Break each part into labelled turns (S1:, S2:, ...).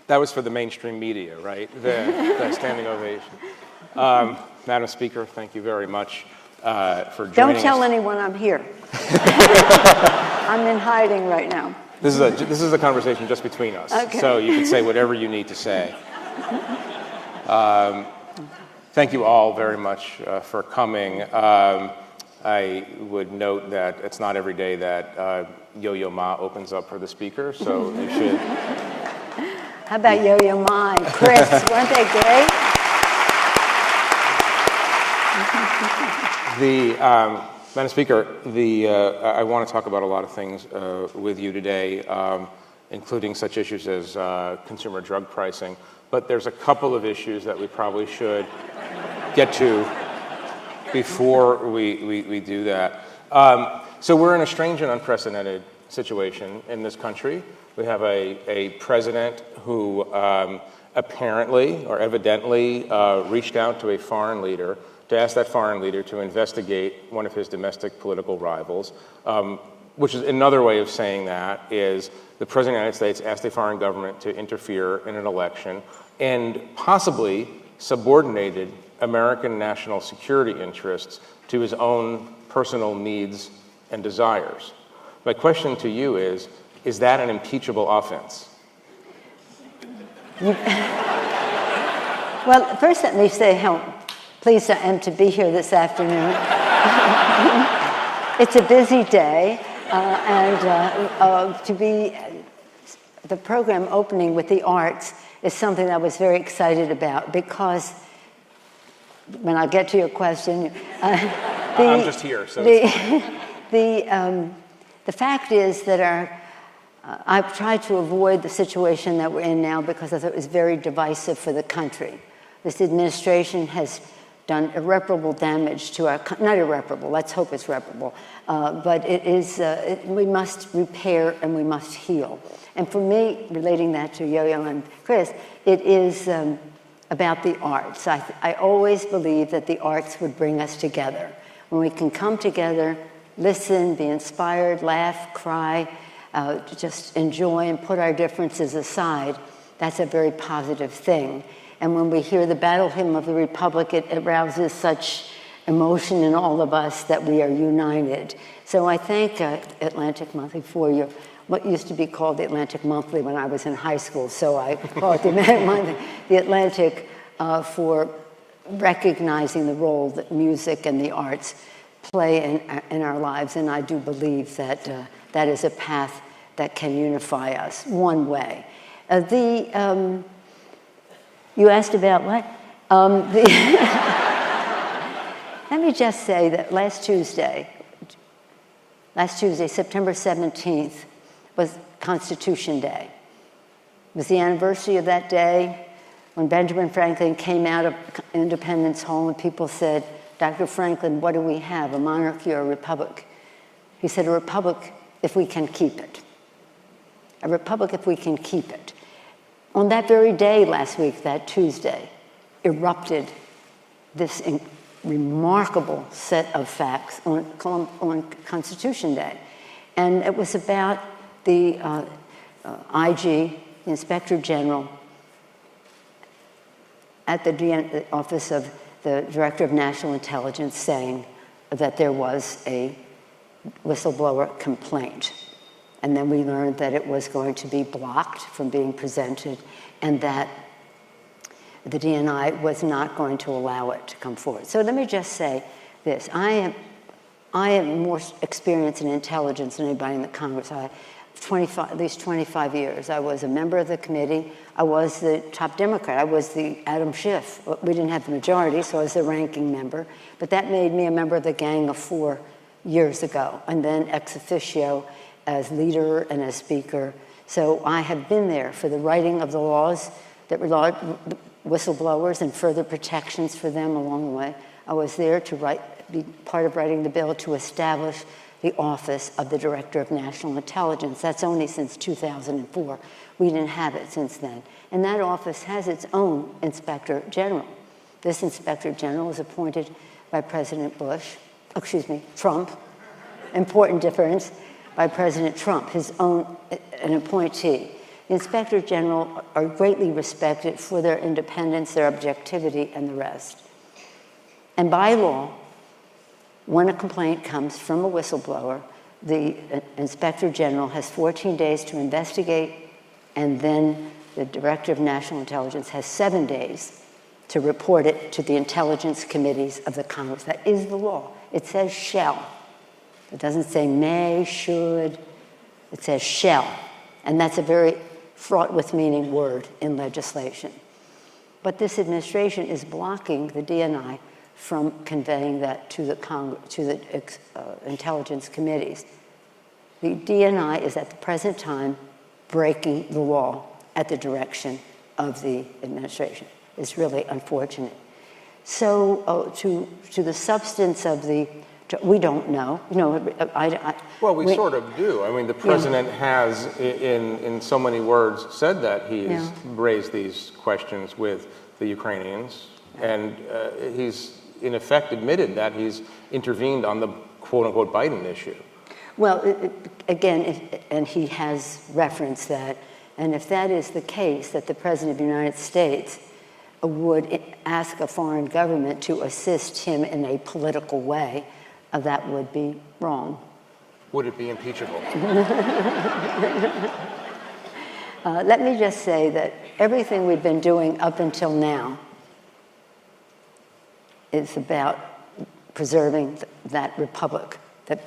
S1: That was for the mainstream media, right? The standing ovation. Madam Speaker, thank you very much for joining us.
S2: Don't tell anyone I'm here. I'm in hiding right now.
S1: This is a conversation just between us,
S2: okay.
S1: So you can say whatever you need to say. Thank you all very much for coming. I would note that it's not every day that Yo-Yo Ma opens up for the speaker, so you should.
S2: How about Yo-Yo Ma and Chris? Weren't they great?
S1: Madam Speaker, I want to talk about a lot of things with you today, including such issues as consumer drug pricing. But there's a couple of issues that we probably should get to before we do that. So we're in a strange and unprecedented situation in this country. We have a president who apparently or evidently reached out to a foreign leader to ask that foreign leader to investigate one of his domestic political rivals, which is another way of saying that is the President of the United States asked a foreign government to interfere in an election and possibly subordinated American national security interests to his own personal needs and desires. My question to you is that an impeachable offense?
S2: Well, first let me say how pleased I am to be here this afternoon. It's a busy day, and to be the program opening with the arts is something I was very excited about because when I get to your question,
S1: I'm just here, so
S2: the fact is that I've tried to avoid the situation that we're in now because I thought it was very divisive for the country. This administration has done irreparable damage to our, not irreparable, let's hope it's reparable, but it is, we must repair and we must heal. And for me, relating that to Yo-Yo and Chris, it is about the arts. I always believe that the arts would bring us together. When we can come together, listen, be inspired, laugh, cry, just enjoy and put our differences aside, that's a very positive thing. And when we hear the battle hymn of the Republic, it arouses such emotion in all of us that we are united. So I thank Atlantic Monthly for what used to be called the Atlantic Monthly when I was in high school, so I call it the Atlantic Monthly, the Atlantic for recognizing the role that music and the arts play in our lives. And I do believe that that is a path that can unify us one way. You asked about what? Let me just say that last Tuesday, September 17th, was Constitution Day. It was the anniversary of that day when Benjamin Franklin came out of Independence Hall and people said, Dr. Franklin, what do we have, a monarchy or a republic? He said, a republic if we can keep it. A republic if we can keep it. On that very day last week, that Tuesday, erupted this remarkable set of facts on Constitution Day. And it was about the IG, the Inspector General, at the Office of the Director of National Intelligence saying that there was a whistleblower complaint. And then we learned that it was going to be blocked from being presented and that the DNI was not going to allow it to come forward. So let me just say this. I am more experienced in intelligence than anybody in the Congress. At least 25 years. I was a member of the committee. I was the top Democrat. I was the Adam Schiff. We didn't have the majority, so I was the ranking member. But that made me a member of the Gang of Four years ago, and then ex officio as leader and as speaker. So I have been there for the writing of the laws that regard whistleblowers and further protections for them along the way. I was there to be part of writing the bill to establish the Office of the Director of National Intelligence. That's only since 2004. We didn't have it since then. And that office has its own Inspector General. This Inspector General was appointed by Trump, important difference, by President Trump, an appointee. The Inspector General are greatly respected for their independence, their objectivity, and the rest. And by law, when a complaint comes from a whistleblower, the Inspector General has 14 days to investigate, and then the Director of National Intelligence has 7 days to report it to the intelligence committees of the Congress. That is the law. It says shall. It doesn't say may, should. It says shall. And that's a very fraught with meaning word in legislation. But this administration is blocking the DNI from conveying that to the intelligence committees. The DNI is at the present time breaking the law at the direction of the administration. It's really unfortunate. So to the substance of the, we don't know.
S1: Well, we sort of do. I mean, the president has, in so many words, said that he's raised these questions with the Ukrainians, and he's, in effect, admitted that he's intervened on the quote-unquote Biden issue.
S2: Well, and he has referenced that, and if that is the case, that the President of the United States would ask a foreign government to assist him in a political way, that would be wrong.
S1: Would it be impeachable?
S2: Let me just say that everything we've been doing up until now is about preserving that republic that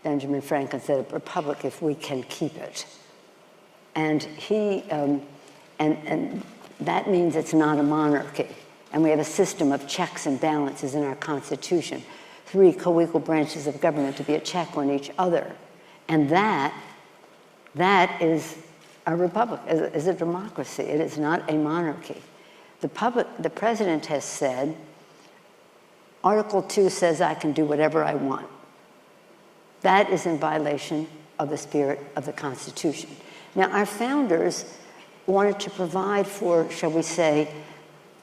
S2: Benjamin Franklin said, a republic if we can keep it. And and that means it's not a monarchy. And we have a system of checks and balances in our Constitution. 3 co-equal branches of government to be a check on each other. And that is a republic, is a democracy. It is not a monarchy. The president has said, Article 2 says I can do whatever I want. That is in violation of the spirit of the Constitution. Now, our founders wanted to provide for, shall we say,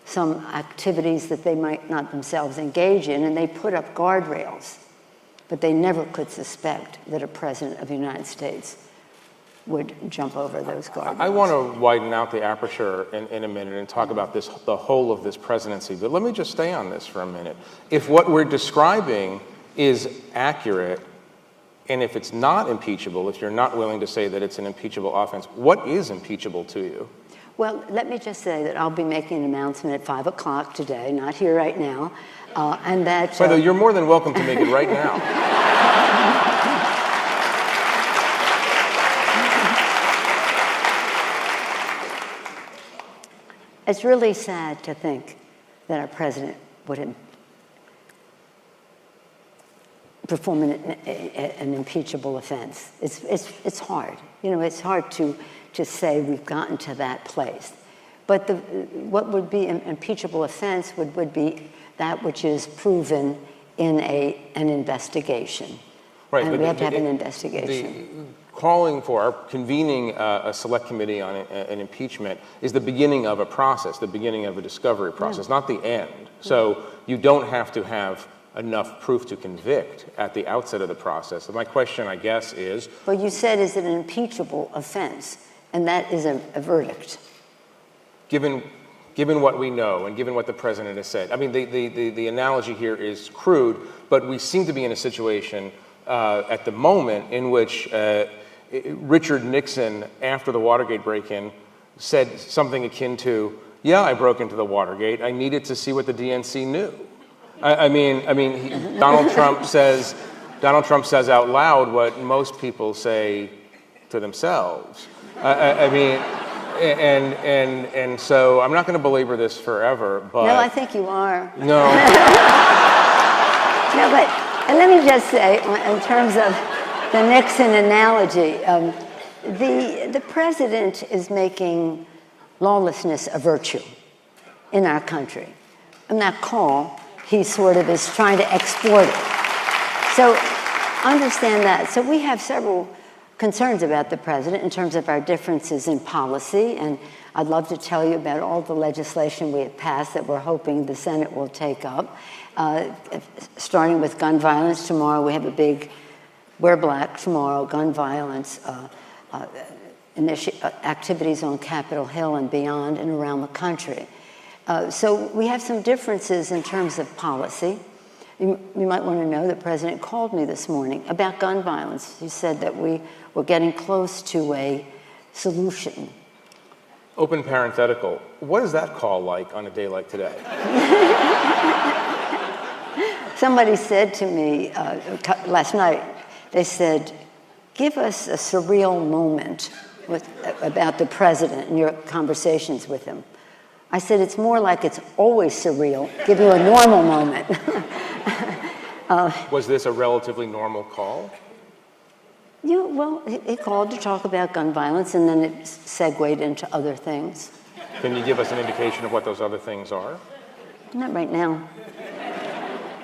S2: some activities that they might not themselves engage in, and they put up guardrails. But they never could suspect that a president of the United States would jump over those guardrails.
S1: I want to widen out the aperture in a minute and talk about this, the whole of this presidency, but let me just stay on this for a minute. If what we're describing is accurate, and if it's not impeachable, if you're not willing to say that it's an impeachable offense, what is impeachable to you?
S2: Well, let me just say that I'll be making an announcement at 5 o'clock today, not here right now, and that...
S1: So you're more than welcome to make it right now.
S2: It's really sad to think that our president would perform an impeachable offense. It's hard. You know, it's hard to say we've gotten to that place. But what would be an impeachable offense would be that which is proven in an investigation.
S1: Right,
S2: and
S1: but
S2: we have to have an investigation.
S1: Calling for, convening a select committee on an impeachment is the beginning of a process, the beginning of a discovery process, not the end. So you don't have to have enough proof to convict at the outset of the process. So my question, I guess, is...
S2: Well, you said, is it an impeachable offense? And that is a verdict.
S1: Given what we know and given what the president has said, I mean, the analogy here is crude, but we seem to be in a situation at the moment in which Richard Nixon, after the Watergate break-in, said something akin to, yeah, I broke into the Watergate. I needed to see what the DNC knew. I mean, Donald Trump says out loud what most people say to themselves. And so I'm not going to belabor this forever, but...
S2: No, I think you are.
S1: No.
S2: No, but and let me just say, in terms of the Nixon analogy, the president is making lawlessness a virtue in our country. In that call, he sort of is trying to exploit it. So understand that. So we have several concerns about the president in terms of our differences in policy, and I'd love to tell you about all the legislation we have passed that we're hoping the Senate will take up. Starting with gun violence, tomorrow we have a big Wear Black tomorrow, gun violence activities on Capitol Hill and beyond and around the country. So we have some differences in terms of policy. You might want to know the President called me this morning about gun violence. He said that we were getting close to a solution.
S1: Open parenthetical, what is that call like on a day like today?
S2: Somebody said to me last night, they said, give us a surreal moment about the President and your conversations with him. I said, it's more like it's always surreal. Give you a normal moment.
S1: Was this a relatively normal call?
S2: Yeah, well, he called to talk about gun violence, and then it segued into other things.
S1: Can you give us an indication of what those other things are?
S2: Not right now.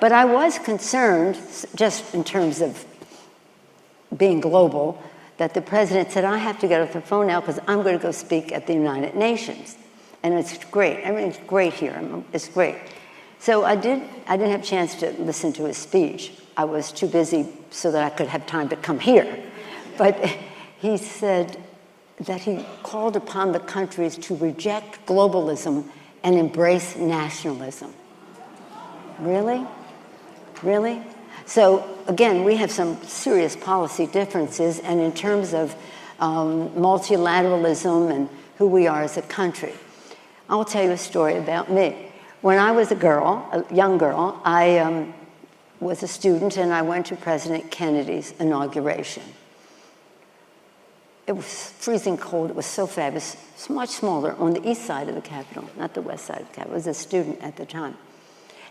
S2: But I was concerned, just in terms of being global, that the President said, I have to get off the phone now because I'm going to go speak at the United Nations. And it's great. Everything's great here. It's great. So I didn't have a chance to listen to his speech. I was too busy so that I could have time to come here. But he said that he called upon the countries to reject globalism and embrace nationalism. Really? Really? So again, we have some serious policy differences, and in terms of multilateralism and who we are as a country. I'll tell you a story about me. When I was a young girl, I was a student, and I went to President Kennedy's inauguration. It was freezing cold. It was so fabulous. It's much smaller on the east side of the Capitol, not the west side of the Capitol. I was a student at the time.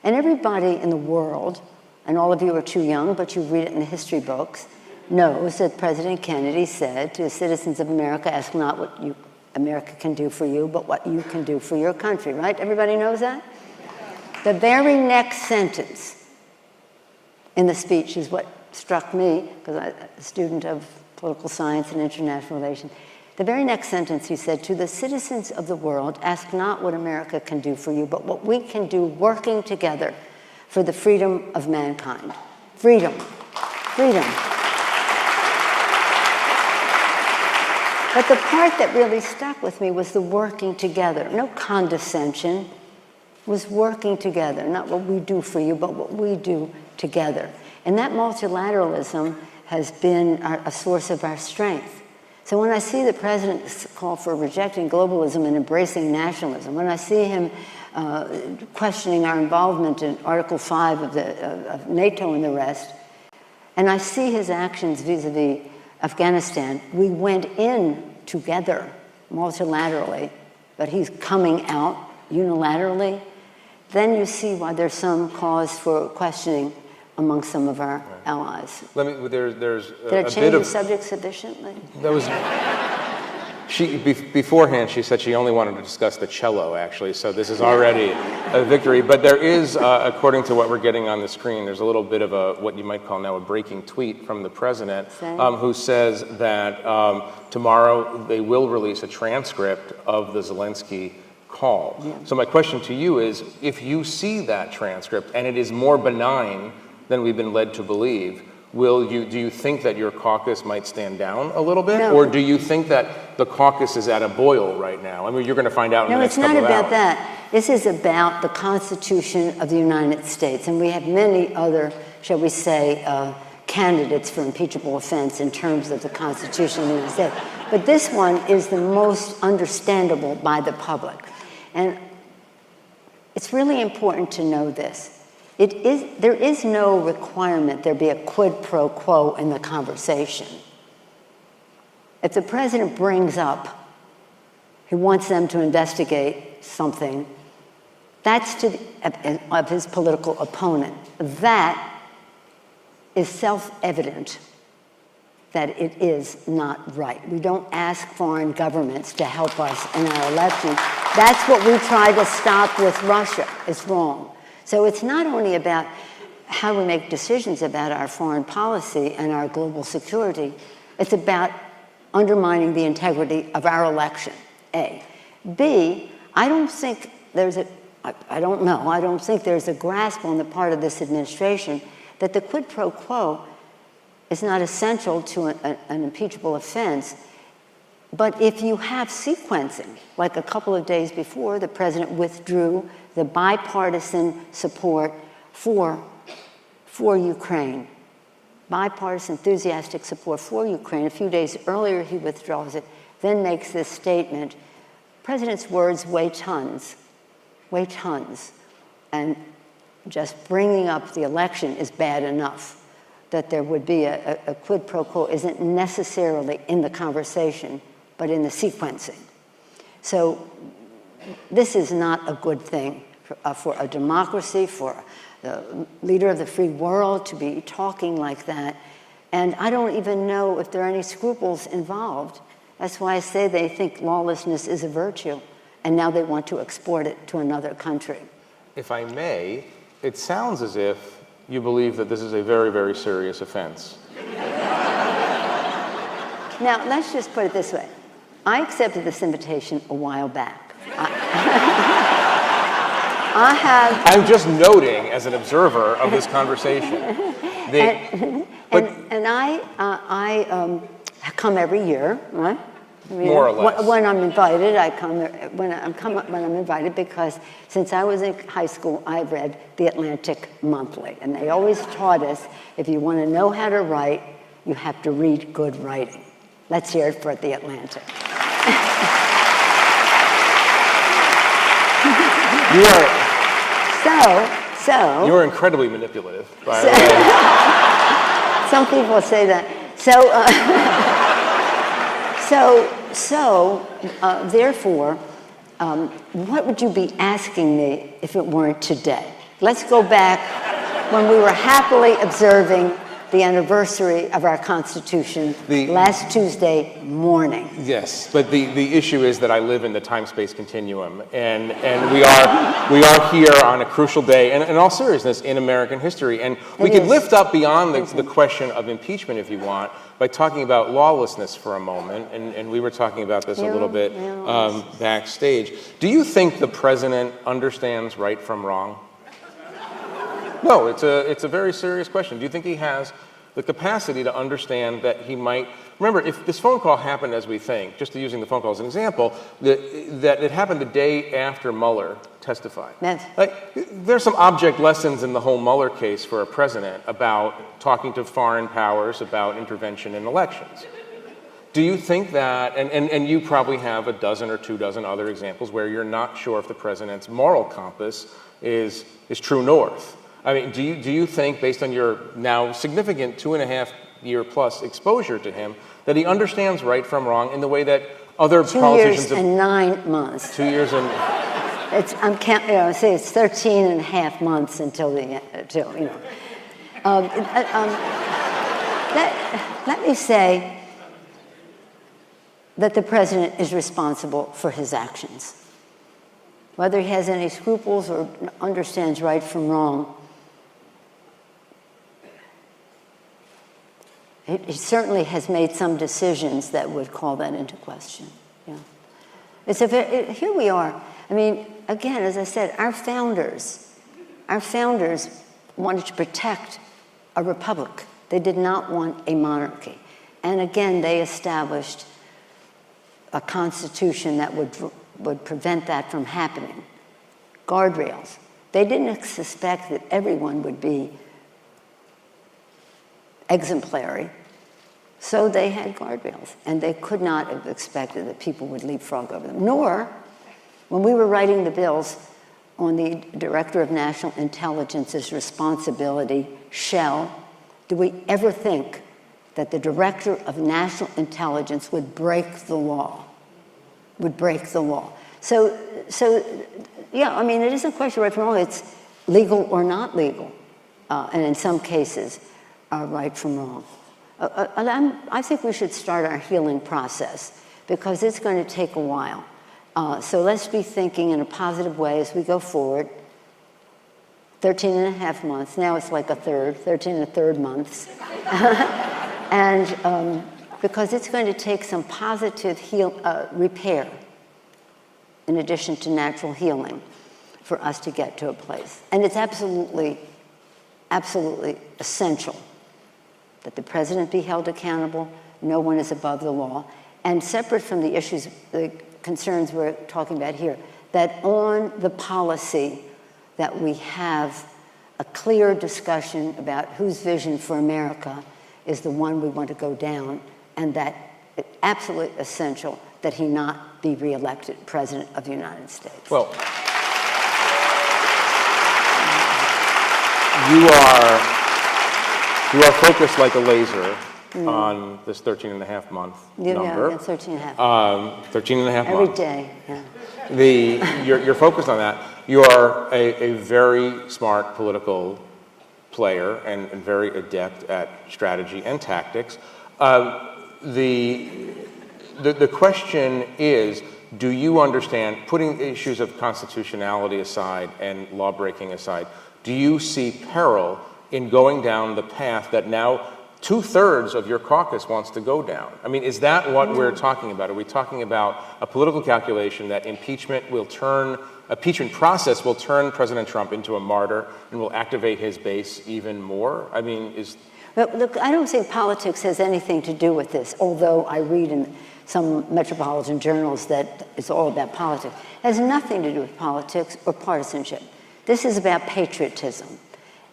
S2: And everybody in the world, and all of you are too young, but you read it in the history books, knows that President Kennedy said to the citizens of America, ask not what America can do for you, but what you can do for your country, right? Everybody knows that? The very next sentence in the speech is what struck me, because I'm a student of political science and international relations. The very next sentence, he said, to the citizens of the world, ask not what America can do for you, but what we can do working together for the freedom of mankind. Freedom. Freedom. But the part that really stuck with me was the working together. No condescension. It was working together. Not what we do for you, but what we do together. And that multilateralism has been a source of our strength. So when I see the President's call for rejecting globalism and embracing nationalism, when I see him questioning our involvement in Article 5 of NATO and the rest, and I see his actions vis-a-vis Afghanistan, we went in together, multilaterally, but he's coming out unilaterally, then you see why there's some cause for questioning among some of our allies.
S1: There's
S2: Did I change the subject sufficiently?
S1: That was... Beforehand, she said she only wanted to discuss the cello, actually, so this is already a victory. But there is, according to what we're getting on the screen, there's a little bit of what you might call now a breaking tweet from the President, who says that tomorrow they will release a transcript of the Zelensky call. Yeah. So my question to you is, if you see that transcript and it is more benign than we've been led to believe, do you think that your caucus might stand down a little bit?
S2: No.
S1: Or do you think that the caucus is at a boil right now? I mean, you're going to find out in the next couple of hours.
S2: No, it's not about that. This is about the Constitution of the United States. And we have many other, shall we say, candidates for impeachable offense in terms of the Constitution of the United States. But this one is the most understandable by the public. And it's really important to know this. There is no requirement there be a quid pro quo in the conversation. If the President brings up, he wants them to investigate something, that's of his political opponent. That is self-evident that it is not right. We don't ask foreign governments to help us in our elections. That's what we try to stop with Russia. It's wrong. So it's not only about how we make decisions about our foreign policy and our global security, it's about undermining the integrity of our election, A. B, I don't think there's a grasp on the part of this administration that the quid pro quo is not essential to an impeachable offense But if you have sequencing, like a couple of days before, the president withdrew the bipartisan support for Ukraine, bipartisan enthusiastic support for Ukraine. A few days earlier, he withdraws it, then makes this statement. President's words weigh tons, and just bringing up the election is bad enough. That there would be a quid pro quo isn't necessarily in the conversation, but in the sequencing. So this is not a good thing for a democracy, for the leader of the free world to be talking like that. And I don't even know if there are any scruples involved. That's why I say they think lawlessness is a virtue, and now they want to export it to another country.
S1: If I may, it sounds as if you believe that this is a very, very serious offense.
S2: Now, let's just put it this way. I accepted this invitation a while back. I'm
S1: just noting as an observer of this conversation.
S2: I come every year, right?
S1: More or less.
S2: When I'm invited, I come when I'm invited, because since I was in high school, I read The Atlantic Monthly, and they always taught us if you want to know how to write, you have to read good writing. Let's hear it for The Atlantic.
S1: You are incredibly manipulative.
S2: Some people say that. Therefore, what would you be asking me if it weren't today? Let's go back when we were happily observing the anniversary of our Constitution last Tuesday morning.
S1: Yes, but the issue is that I live in the time-space continuum, and we are here on a crucial day, and in all seriousness, in American history. And we could lift up beyond the question of impeachment, if you want, by talking about lawlessness for a moment, and we were talking about this a little bit backstage. Do you think the president understands right from wrong? No, it's a very serious question. Do you think he has the capacity to understand that he might... Remember, if this phone call happened as we think, just using the phone call as an example, that it happened the day after Mueller testified.
S2: Yes.
S1: There's some object lessons in the whole Mueller case for a president about talking to foreign powers about intervention in elections. Do you think that, and you probably have a dozen or 24 other examples where you're not sure if the president's moral compass is true north. I mean, do you think, based on your now significant 2.5-year plus exposure to him, that he understands right from wrong in the way that other politicians...
S2: 2 years and 9 months.
S1: 2 years and...
S2: I'm counting. I say it's 13 and a half months until the end. Let me say that the president is responsible for his actions. Whether he has any scruples or understands right from wrong, he certainly has made some decisions that would call that into question. Yeah. Here we are. I mean, again, as I said, our founders wanted to protect a republic. They did not want a monarchy. And again, they established a constitution that would prevent that from happening. Guardrails. They didn't suspect that everyone would be exemplary, so they had guardrails, and they could not have expected that people would leapfrog over them. Nor, when we were writing the bills on the Director of National Intelligence's responsibility, do we ever think that the Director of National Intelligence would break the law? So yeah, I mean, it isn't a question right from wrong. It's legal or not legal, and in some cases, right from wrong. I think we should start our healing process, because it's going to take a while. So let's be thinking in a positive way as we go forward. 13 and a half months. Now it's like 13 and a third months. And because it's going to take some positive repair in addition to natural healing for us to get to a place. And it's absolutely, absolutely essential that the president be held accountable. No one is above the law. And separate from the issues, the concerns we're talking about here, that on the policy that we have a clear discussion about whose vision for America is the one we want to go down, and that it's absolutely essential that he not be reelected President of the United States.
S1: Well, you are focused like a laser on this 13-and-a-half-month number.
S2: Yeah, 13 and a half.
S1: 13 and a half
S2: Every
S1: months.
S2: day, yeah.
S1: You're focused on that. You are a very smart political player and very adept at strategy and tactics. The question is, do you understand, putting issues of constitutionality aside and law-breaking aside, do you see peril in going down the path that now 2/3 of your caucus wants to go down? I mean, is that what we're talking about? Are we talking about a political calculation that impeachment process will turn President Trump into a martyr and will activate his base even more? I mean,
S2: But look, I don't think politics has anything to do with this, although I read in some metropolitan journals that it's all about politics. It has nothing to do with politics or partisanship. This is about patriotism.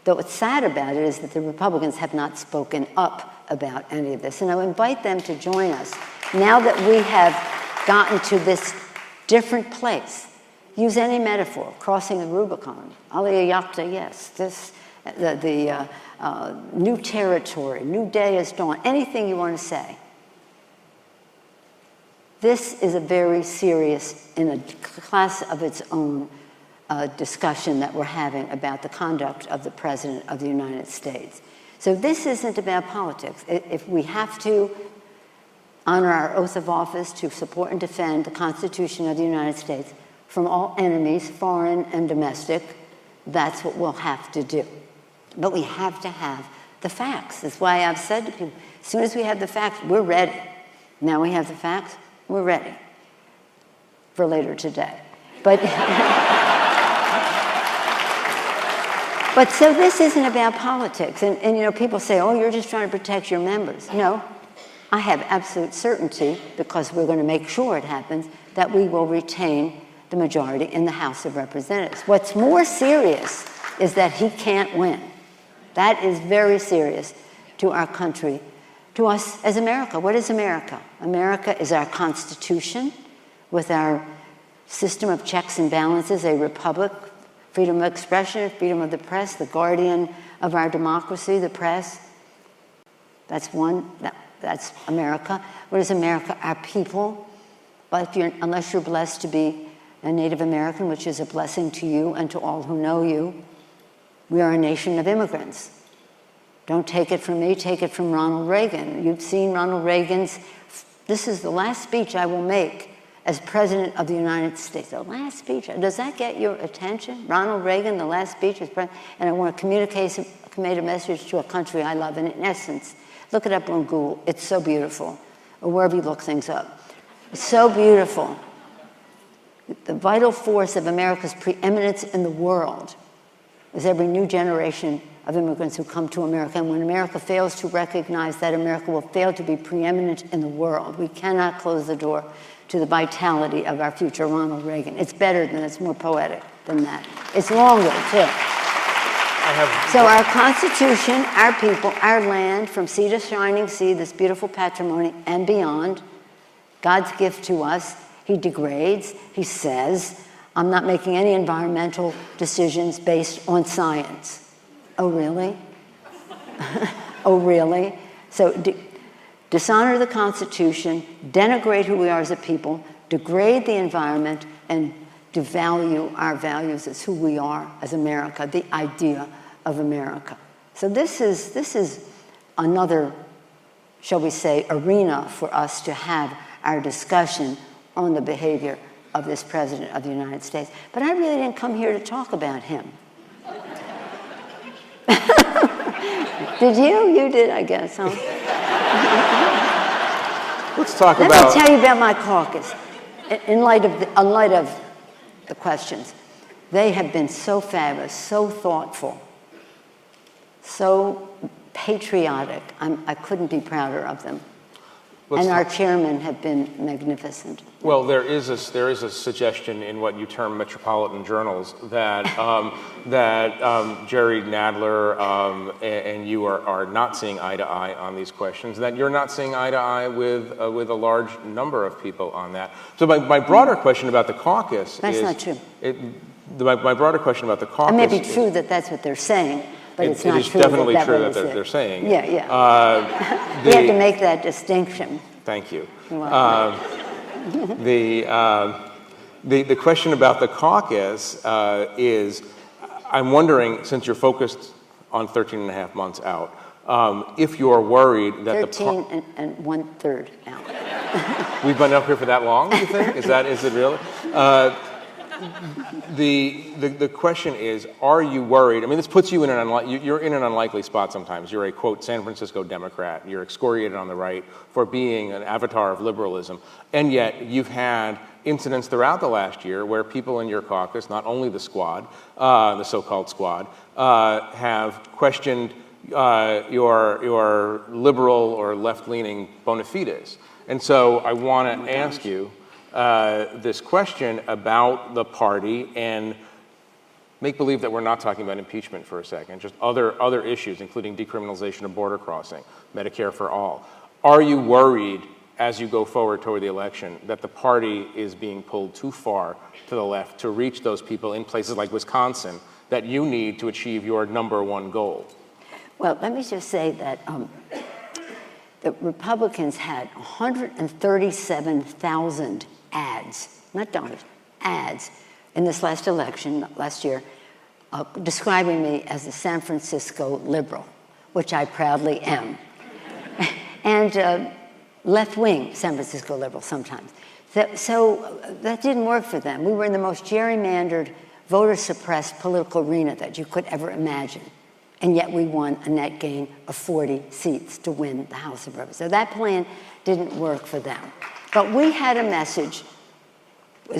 S2: Though what's sad about it is that the Republicans have not spoken up about any of this. And I invite them to join us. Now that we have gotten to this different place, use any metaphor, crossing the Rubicon, Aliyah Yakta, yes, the new territory, new day is dawn, anything you want to say. This is a very serious, in a class of its own, discussion that we're having about the conduct of the President of the United States. So this isn't about politics. If we have to honor our oath of office to support and defend the Constitution of the United States from all enemies, foreign and domestic, that's what we'll have to do. But we have to have the facts. That's why I've said to people, as soon as we have the facts, we're ready. Now we have the facts, we're ready for later today. But, but so this isn't about politics. And you know, people say, oh, you're just trying to protect your members. No, I have absolute certainty, because we're going to make sure it happens, that we will retain the majority in the House of Representatives. What's more serious is that he can't win. That is very serious to our country, to us as America. What is America? America is our Constitution with our system of checks and balances, a republic, freedom of expression, freedom of the press, the guardian of our democracy, the press. That's one. That's America. What is America? Our people. But unless you're blessed to be a Native American, which is a blessing to you and to all who know you, we are a nation of immigrants. Don't take it from me, take it from Ronald Reagan. You've seen Ronald Reagan's, this is the last speech I will make as President of the United States. The last speech, does that get your attention? Ronald Reagan, the last speech as President, and I want to communicate a message to a country I love. And in essence, look it up on Google, it's so beautiful, or wherever you look things up. It's so beautiful. The vital force of America's preeminence in the world is every new generation of immigrants who come to America. And when America fails to recognize that, America will fail to be preeminent in the world. We cannot close the door to the vitality of our future Ronald Reagan. It's better than, it's more poetic than that. It's longer, too. So our Constitution, our people, our land, from sea to shining sea, this beautiful patrimony and beyond, God's gift to us, he degrades, he says, I'm not making any environmental decisions based on science. Oh, really? Oh, really? So dishonor the Constitution, denigrate who we are as a people, degrade the environment, and devalue our values as who we are as America, the idea of America. So this is another, shall we say, arena for us to have our discussion on the behavior of this President of the United States. But I really didn't come here to talk about him. Did you? You did, I guess, huh?
S1: Let's talk
S2: Let
S1: about...
S2: me tell you about my caucus. In light of the questions, they have been so fabulous, so thoughtful, so patriotic. I couldn't be prouder of them. And our chairmen have been magnificent.
S1: Well, there is a suggestion in what you term metropolitan journals that Jerry Nadler and you are not seeing eye to eye on these questions, that you're not seeing eye to eye with a large number of people on that. So my broader question about the caucus
S2: That's not true.
S1: My broader question about the caucus.
S2: It may be true that that's what they're saying, but it's not true.
S1: It is definitely true that they're saying.
S2: Yeah, yeah. We have to make that distinction.
S1: Thank you. The question about the caucus is, I'm wondering, since you're focused on 13 and a half months out, if you're worried that
S2: 13 and 1/3 out.
S1: We've been up here for that long, you think? Is it really? The question is, are you worried? I mean, this puts you in you're in an unlikely spot sometimes. You're a, quote, San Francisco Democrat. You're excoriated on the right for being an avatar of liberalism. And yet you've had incidents throughout the last year where people in your caucus, not only the squad, the so-called squad, have questioned your liberal or left-leaning bona fides. And so I want to ask you this question about the party and make believe that we're not talking about impeachment for a second, just other issues, including decriminalization of border crossing, Medicare for all. Are you worried as you go forward toward the election that the party is being pulled too far to the left to reach those people in places like Wisconsin that you need to achieve your number one goal?
S2: Well, let me just say that the Republicans had 137,000 ads, not dollars, ads, in this last election, last year, describing me as a San Francisco liberal, which I proudly am, and left-wing San Francisco liberal sometimes. So that didn't work for them. We were in the most gerrymandered, voter-suppressed political arena that you could ever imagine. And yet we won a net gain of 40 seats to win the House of Representatives. So that plan didn't work for them. But we had a message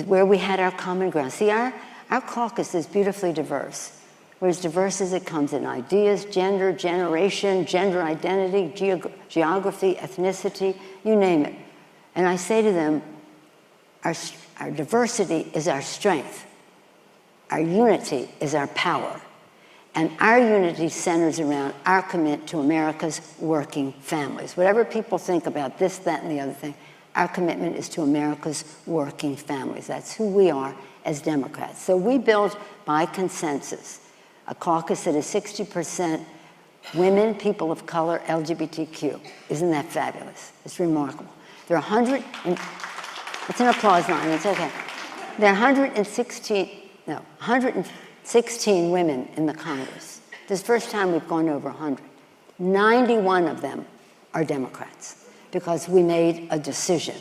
S2: where we had our common ground. See, our caucus is beautifully diverse. We're as diverse as it comes in ideas, gender, generation, gender identity, geography, ethnicity, you name it. And I say to them, our diversity is our strength. Our unity is our power. And our unity centers around our commitment to America's working families. Whatever people think about this, that, and the other thing, our commitment is to America's working families. That's who we are as Democrats. So we build by consensus a caucus that is 60% women, people of color, LGBTQ. Isn't that fabulous? It's remarkable. There are it's an applause line, it's okay. There are 116 women in the Congress. This is the first time we've gone over 100. 91 of them are Democrats because we made a decision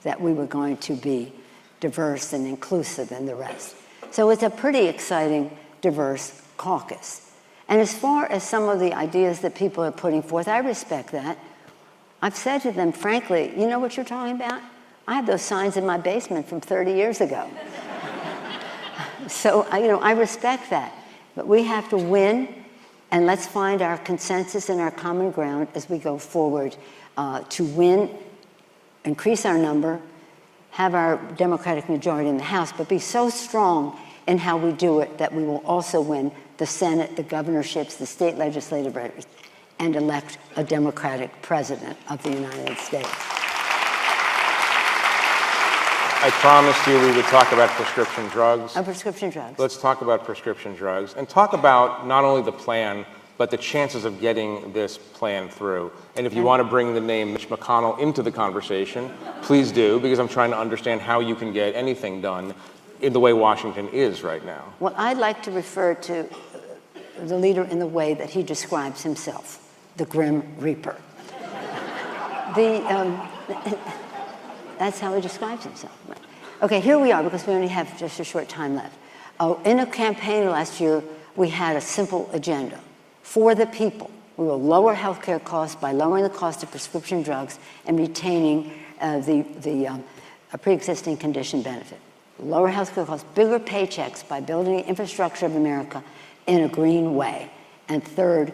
S2: that we were going to be diverse and inclusive in the rest. So it's a pretty exciting, diverse caucus. And as far as some of the ideas that people are putting forth, I respect that. I've said to them, frankly, you know what you're talking about? I have those signs in my basement from 30 years ago. So, I respect that. But we have to win, and let's find our consensus and our common ground as we go forward to win, increase our number, have our Democratic majority in the House, but be so strong in how we do it that we will also win the Senate, the governorships, the state legislative records, and elect a Democratic president of the United States.
S1: I promised you we would talk about prescription drugs.
S2: Prescription drugs.
S1: Let's talk about prescription drugs and talk about not only the plan, but the chances of getting this plan through. And if you want to bring the name Mitch McConnell into the conversation, please do, because I'm trying to understand how you can get anything done in the way Washington is right now.
S2: Well, I'd like to refer to the leader in the way that he describes himself, the Grim Reaper. That's how he describes himself. Okay, here we are, because we only have just a short time left. In a campaign last year, we had a simple agenda. For the people, we will lower health care costs by lowering the cost of prescription drugs and retaining the pre-existing condition benefit. Lower health care costs, bigger paychecks by building the infrastructure of America in a green way. And third,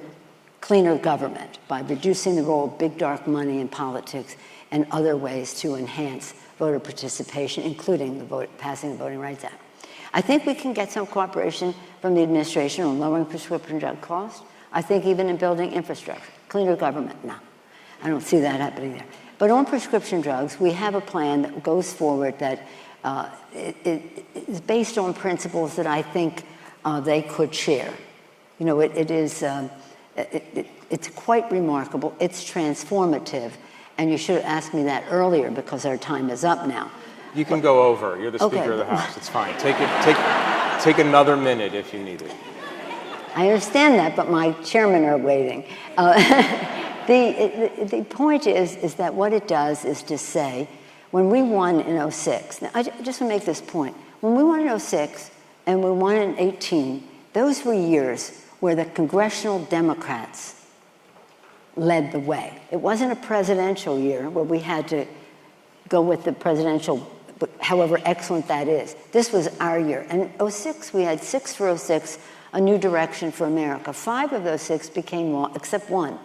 S2: cleaner government by reducing the role of big dark money in politics and other ways to enhance voter participation, including passing the Voting Rights Act. I think we can get some cooperation from the administration on lowering prescription drug costs. I think even in building infrastructure, cleaner government, no. I don't see that happening there. But on prescription drugs, we have a plan that goes forward that it is based on principles that I think they could share. You know, it's quite remarkable. It's transformative. And you should have asked me that earlier because our time is up now.
S1: You can go over. You're the Speaker of the House. It's fine. Take another minute if you need it.
S2: I understand that, but my chairmen are waiting. The point is that what it does is to say, when we won in 06, now I just want to make this point. When we won in 06 and we won in 18, those were years where the congressional Democrats led the way. It wasn't a presidential year where we had to go with the presidential, however excellent that is. This was our year. And in 06, we had 6 for 06, a new direction for America. 5 of those 6 became law, except 1,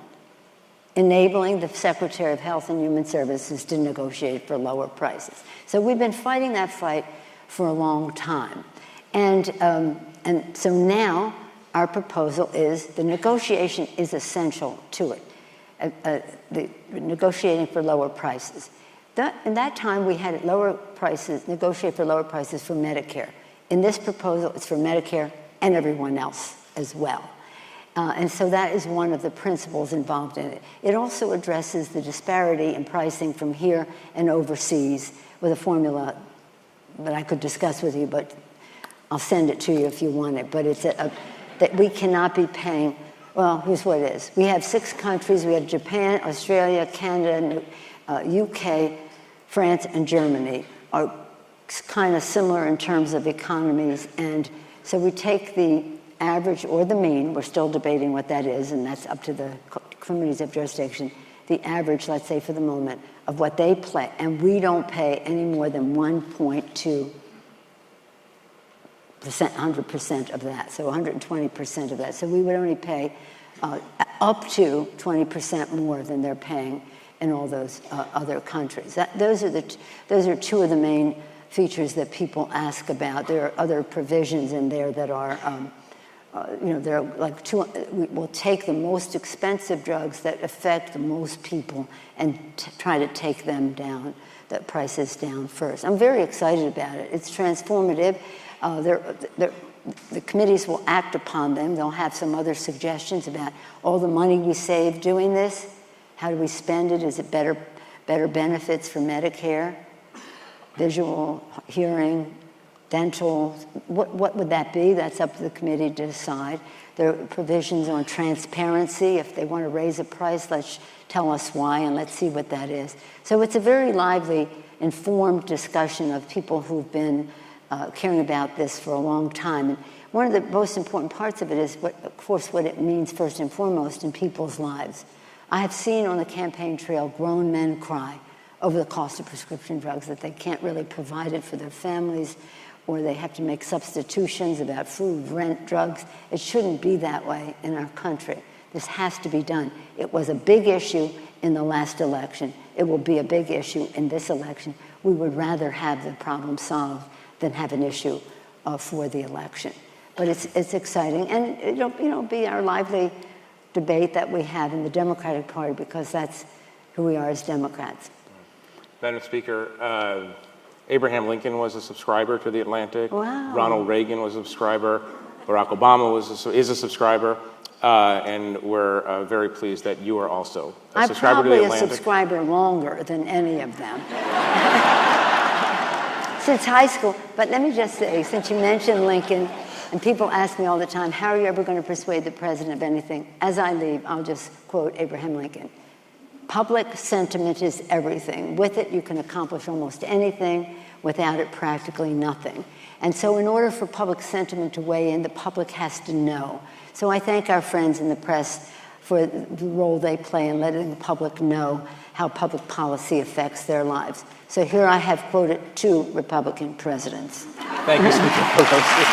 S2: enabling the Secretary of Health and Human Services to negotiate for lower prices. So we've been fighting that fight for a long time. And so now our proposal is the negotiation is essential to it. The negotiating for lower prices. In that time, we had lower prices, negotiate for lower prices for Medicare. In this proposal, it's for Medicare and everyone else as well. And so that is one of the principles involved in it. It also addresses the disparity in pricing from here and overseas with a formula that I could discuss with you, but I'll send it to you if you want it. But it's that we cannot be paying. Well, here's what it is. We have 6 countries. We have Japan, Australia, Canada, UK, France, and Germany are kind of similar in terms of economies. And so we take the average or the mean. We're still debating what that is, and that's up to the committees of jurisdiction. The average, let's say for the moment, of what they pay, and we don't pay any more than 1.2%, 100% of that, so 120% of that. So we would only pay up to 20% more than they're paying in all those other countries. Those are 2 of the main features that people ask about. There are other provisions in there that are, they're like we'll take the most expensive drugs that affect the most people and try to take them down, the prices down first. I'm very excited about it. It's transformative. The committees will act upon them. They'll have some other suggestions about all the money we save doing this. How do we spend it? Is it better benefits for Medicare, visual, hearing, dental? What would that be? That's up to the committee to decide. There are provisions on transparency. If they want to raise a price, let's tell us why, and let's see what that is. So it's a very lively, informed discussion of people who've been caring about this for a long time. And one of the most important parts of it is, of course, what it means first and foremost in people's lives. I have seen on the campaign trail grown men cry over the cost of prescription drugs, that they can't really provide it for their families, or they have to make substitutions about food, rent, drugs. It shouldn't be that way in our country. This has to be done. It was a big issue in the last election. It will be a big issue in this election. We would rather have the problem solved than have an issue for the election. But it's exciting, and it'll be our lively debate that we have in the Democratic Party, because that's who we are as Democrats.
S1: Madam Speaker, Abraham Lincoln was a subscriber to The Atlantic.
S2: Wow.
S1: Ronald Reagan was a subscriber. Barack Obama is a subscriber. And we're very pleased that you are also a subscriber to The Atlantic. I'm probably a subscriber
S2: longer than any of them. Since high school. But let me just say, since you mentioned Lincoln, and people ask me all the time, how are you ever going to persuade the president of anything? As I leave, I'll just quote Abraham Lincoln. Public sentiment is everything. With it, you can accomplish almost anything. Without it, practically nothing. And so in order for public sentiment to weigh in, the public has to know. So I thank our friends in the press for the role they play in letting the public know how public policy affects their lives. So here I have quoted 2 Republican presidents.
S1: Thank you, Speaker Pelosi.